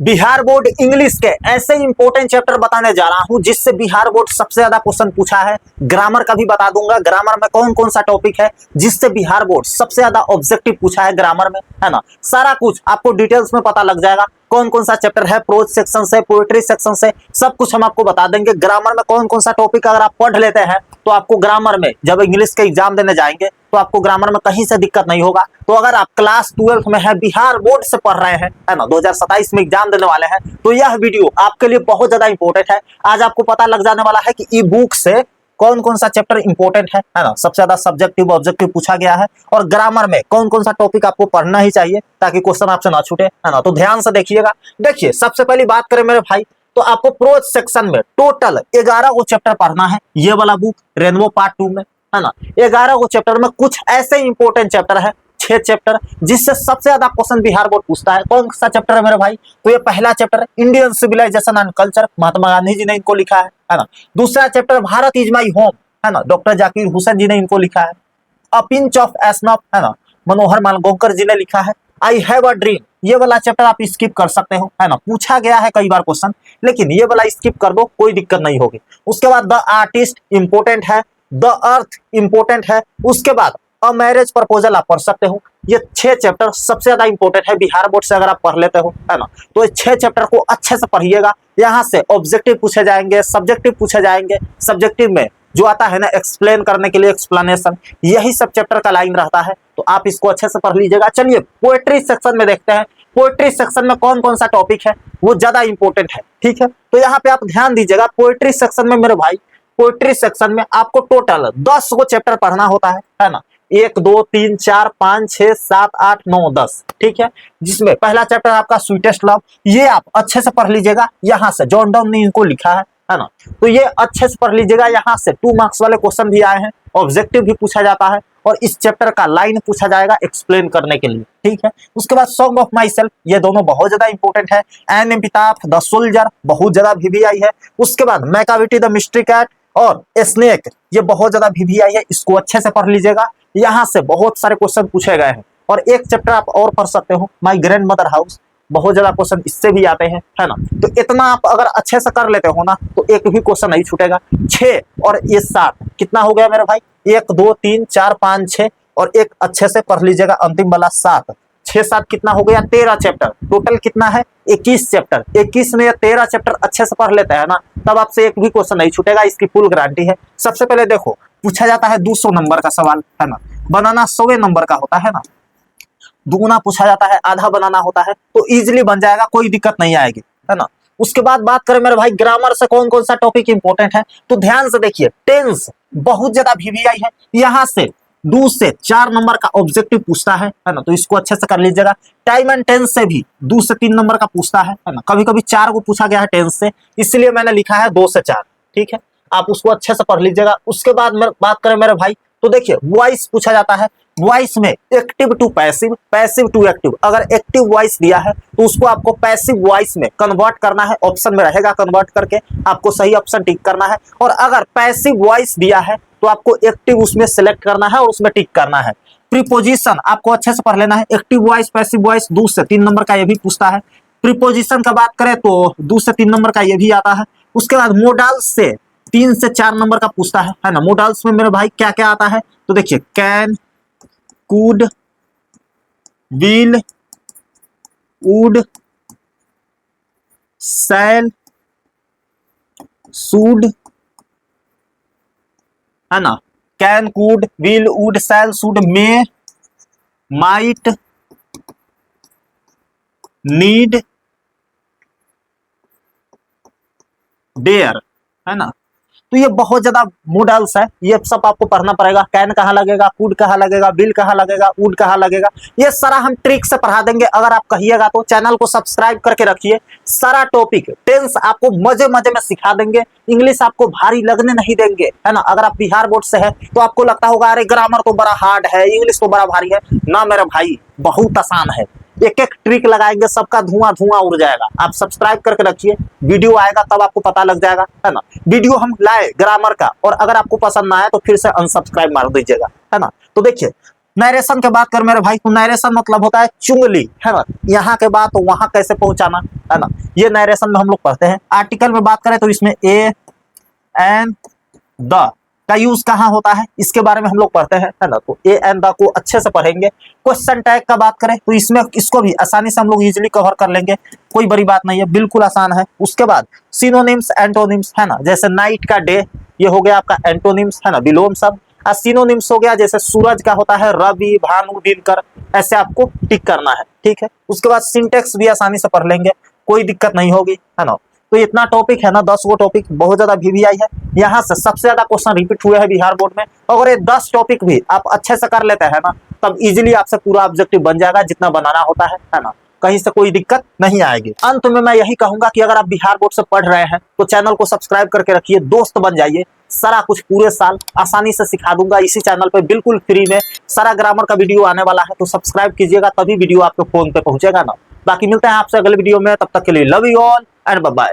Bihar board English के ऐसे important chapter बताने जा रहा हूं जिससे बिहार बोर्ड सबसे ज्यादा क्वेश्चन पूछा है। ग्रामर का भी बता दूंगा, ग्रामर में कौन कौन सा टॉपिक है जिससे बिहार बोर्ड सबसे ज्यादा ऑब्जेक्टिव पूछा है ग्रामर में, है ना। सारा कुछ आपको डिटेल्स में पता लग जाएगा। कौन कौन सा चैप्टर है, प्रोज सेक्शन से, पोएट्री सेक्शन से, सब कुछ हम आपको बता देंगे। ग्रामर में कौन कौन सा टॉपिक अगर आप पढ़ लेते हैं तो आपको ग्रामर में जब इंग्लिश के एग्जाम देने जाएंगे तो आपको ग्रामर में कहीं से दिक्कत नहीं होगा। तो अगर आप क्लास 12 में है, बिहार बोर्ड से पढ़ रहे हैं, है ना, 2027 में एग्जाम देने वाले हैं, तो यह वीडियो आपके लिए बहुत ज्यादा इंपॉर्टेंट है। आज आपको पता लग जाने वाला है कि ई बुक से कौन कौन सा चैप्टर इंपॉर्टेंट है ना, सबसे ज्यादा सब्जेक्टिव ऑब्जेक्टिव पूछा गया है, और ग्रामर में कौन कौन सा टॉपिक आपको पढ़ना ही चाहिए ताकि क्वेश्चन आपसे ना छूटे, है ना। तो ध्यान से देखिएगा। देखिए, सबसे पहली बात करें मेरे भाई, तो आपको प्रोज सेक्शन में टोटल 11 को चैप्टर पढ़ना है। ये वाला बुक रेनबो पार्ट 2 में, है ना, 11 को चैप्टर में कुछ ऐसे इंपॉर्टेंट चैप्टर है, 6 चैप्टर, जिससे सबसे ज्यादा क्वेश्चन बिहार बोर्ड पूछता है। कौन सा चैप्टर है मेरे भाई? तो ये पहला chapter Indian civilisation and culture, Mahatma Gandhi ji ने इनको लिखा है ना। दूसरा chapter Bharat is my home, है ना, डॉक्टर जाकिर हुसैन जी ने इनको लिखा है। अ पिंच ऑफ एस्नफ, है ना, मनोहर मालगोंकर जी ने लिखा है। आई हैव अ ड्रीम, ये वाला चैप्टर आप स्किप कर सकते हो, है ना, पूछा गया है कई बार क्वेश्चन, लेकिन ये वाला स्किप कर दो, कोई दिक्कत नहीं होगी। उसके बाद द आर्टिस्ट इंपोर्टेंट है, द अर्थ इंपोर्टेंट है। उसके बाद अ मैरिज प्रपोजल आप पढ़ सकते हो। ये 6 चैप्टर सबसे ज्यादा इंपॉर्टेंट है बिहार बोर्ड से, अगर आप पढ़ लेते हो, है ना, तो ये 6 चैप्टर को अच्छे से पढ़िएगा। यहाँ से ऑब्जेक्टिव पूछे जाएंगे, सब्जेक्टिव पूछे जाएंगे। सब्जेक्टिव में जो आता है ना एक्सप्लेन करने के लिए एक्सप्लेनेशन, यही सब चैप्टर का लाइन रहता है, तो आप इसको अच्छे से पढ़ लीजिएगा। चलिए पोएट्री सेक्शन में देखते हैं, पोएट्री सेक्शन में कौन कौन सा टॉपिक है वो ज्यादा इंपॉर्टेंट है, ठीक है। तो यहाँ पे आप ध्यान दीजिएगा, पोएट्री सेक्शन में मेरे भाई, पोएट्री सेक्शन में आपको टोटल 10 को चैप्टर पढ़ना होता है ना। 1 2 3 4 5 6 7 8 9 10, ठीक है। जिसमें पहला चैप्टर आपका स्वीटेस्ट लव, ये आप अच्छे से पढ़ लीजिएगा। यहाँ से जॉन डाउन ने इनको लिखा है ना, तो ये अच्छे से पढ़ लीजिएगा। यहाँ से 2 मार्क्स वाले क्वेश्चन भी आए हैं, ऑब्जेक्टिव भी पूछा जाता है, और इस चैप्टर का लाइन पूछा जाएगा एक्सप्लेन करने के लिए, ठीक है। उसके बाद सॉन्ग ऑफ माई सेल्फ, ये दोनों बहुत ज्यादा इंपॉर्टेंट है। एन एपिटाफ, द सोल्जर, बहुत ज्यादा वीवीआई है। उसके बाद मैकाविटी द मिस्ट्री कैट और स्नेक, ये बहुत ज्यादा वीवीआई है, इसको अच्छे से पढ़ लीजिएगा। यहाँ से बहुत सारे क्वेश्चन पूछे गए हैं, और एक चैप्टर आप और पढ़ सकते हो, माई ग्रैंड मदर हाउस, बहुत ज्यादा क्वेश्चन इससे भी आते हैं, है ना। तो इतना आप अगर अच्छे से कर लेते हो ना तो एक भी क्वेश्चन नहीं छूटेगा। 6 और ये 7, कितना हो गया मेरे भाई? 1 2 3 4 5 6, और एक अच्छे से पढ़ लीजिएगा अंतिम वाला 7। 6 7 कितना हो गया? 13 चैप्टर। टोटल कितना है? 21 चैप्टर। 21 में 13 चैप्टर अच्छे से पढ़ लेते हैं ना, तब आपसे एक भी क्वेश्चन नहीं छूटेगा, इसकी फुल गारंटी है। सबसे पहले देखो, पूछा जाता है 200 नंबर का सवाल, है ना, बनाना 100 नंबर का होता है ना, दुगुना पूछा जाता है, आधा बनाना होता है, तो इजीली बन जाएगा, कोई दिक्कत नहीं आएगी, है ना। उसके बाद बात करें मेरे भाई ग्रामर से कौन कौन सा टॉपिक इंपॉर्टेंट है, तो ध्यान से देखिए। टेंस बहुत ज्यादा वीवीआई है, यहाँ से 2 से 4 नंबर का ऑब्जेक्टिव पूछता है ना, तो इसको अच्छे से कर लीजिएगा। टाइम एंड टेंस से भी 2 से 3 नंबर का पूछता है ना, कभी कभी 4 को पूछा गया है टेंस से, इसलिए मैंने लिखा है 2 से 4, ठीक है। आप उसको अच्छे से पढ़ लीजिएगा। उसके बाद बात करें मेरे भाई, तो देखिए वॉइस पूछा जाता है। वॉइस में active to passive, passive to active, अगर एक्टिव वॉइस दिया है तो उसको आपको पैसिव वॉइस में कन्वर्ट करना है, ऑप्शन में रहेगा कन्वर्ट करके, आपको सही ऑप्शन टिक करना है। और अगर पैसिव वॉइस दिया है तो आपको एक्टिव उसमें सिलेक्ट करना है और उसमें टिक करना है। प्रीपोजिशन आपको अच्छे से पढ़ लेना है, एक्टिव वॉइस, पैसिव वॉइस, 2 से 3 नंबर का ये भी पूछता है। प्रीपोजिशन का बात करें तो 2 से 3 नंबर का ये भी आता है। उसके बाद मोडाल्स से 3 से 4 नंबर का पूछता है ना। मोडाल्स में मेरे भाई क्या क्या आता है, तो देखिए can, could, will, would, shall, should, है ना, can, could, will, would, shall, should, may, might, need, dare, है ना। तो ये बहुत ज्यादा मॉडल्स है, ये सब आपको पढ़ना पड़ेगा। कैन कहाँ लगेगा, कुड कहाँ लगेगा, बिल कहाँ लगेगा, वुड कहाँ लगेगा, ये सारा हम ट्रिक से पढ़ा देंगे। अगर आप कहिएगा तो चैनल को सब्सक्राइब करके रखिए। सारा टॉपिक टेंस आपको मजे मजे में सिखा देंगे, इंग्लिश आपको भारी लगने नहीं देंगे, है ना। अगर आप बिहार बोर्ड से है तो आपको लगता होगा अरे ग्रामर तो बड़ा हार्ड है, इंग्लिश तो बड़ा भारी है, ना मेरे भाई, बहुत आसान है। एक एक ट्रिक लगाएंगे, सबका धुआं धुआं उड़ जाएगा। आप सब्सक्राइब करके रखिए, वीडियो आएगा तब आपको पता लग जाएगा, है ना। वीडियो हम लाए ग्रामर का, और अगर आपको पसंद ना आए तो फिर से अनसब्सक्राइब मार दीजिएगा, है ना। तो देखिए नरेशन के बात कर मेरे भाई, तो नरेशन मतलब होता है चुंगली, है ना, यहाँ के बाद वहां कैसे पहुंचाना, है ना, ये नरेशन में हम लोग पढ़ते हैं। आर्टिकल में बात करें तो इसमें ए एंड द का यूज कहाँ होता है, इसके बारे में हम लोग पढ़ते हैं, है ना, तो ए एंड द को अच्छे से पढ़ेंगे। क्वेश्चन टैग का बात करें तो इसमें इसको भी आसानी से हम लोग इजीली कवर कर लेंगे, कोई बड़ी बात नहीं है, बिल्कुल आसान है। उसके बाद सिनोनिम्स एंटोनिम्स, है ना, जैसे नाइट का डे, ये हो गया आपका एंटोनिम्स, है ना, विलोम शब्द। सिनोनिम्स हो गया जैसे सूरज का होता है रवि, भानु, दिनकर, ऐसे आपको टिक करना है, ठीक है। उसके बाद सिंटेक्स भी आसानी से पढ़ लेंगे, कोई दिक्कत नहीं होगी, है ना। तो इतना टॉपिक है ना, 10 वो टॉपिक, बहुत ज्यादा VVI है। यहाँ से सबसे ज्यादा क्वेश्चन रिपीट हुए हैं बिहार बोर्ड में। अगर ये 10 टॉपिक भी आप अच्छे से कर लेते हैं ना, तब इजीली आपसे पूरा ऑब्जेक्टिव बन जाएगा जितना बनाना होता है ना, कहीं से कोई दिक्कत नहीं आएगी। अंत में मैं यही कहूंगा कि अगर आप बिहार बोर्ड से पढ़ रहे हैं तो चैनल को सब्सक्राइब करके रखिए, दोस्त बन जाइए, सारा कुछ पूरे साल आसानी से सिखा दूंगा इसी चैनल पे बिल्कुल फ्री में। सारा ग्रामर का वीडियो आने वाला है, तो सब्सक्राइब कीजिएगा, तभी वीडियो आपके फोन पे पहुंचेगा ना। बाकी मिलते हैं आपसे अगले वीडियो में, तब तक के लिए love you all and bye bye.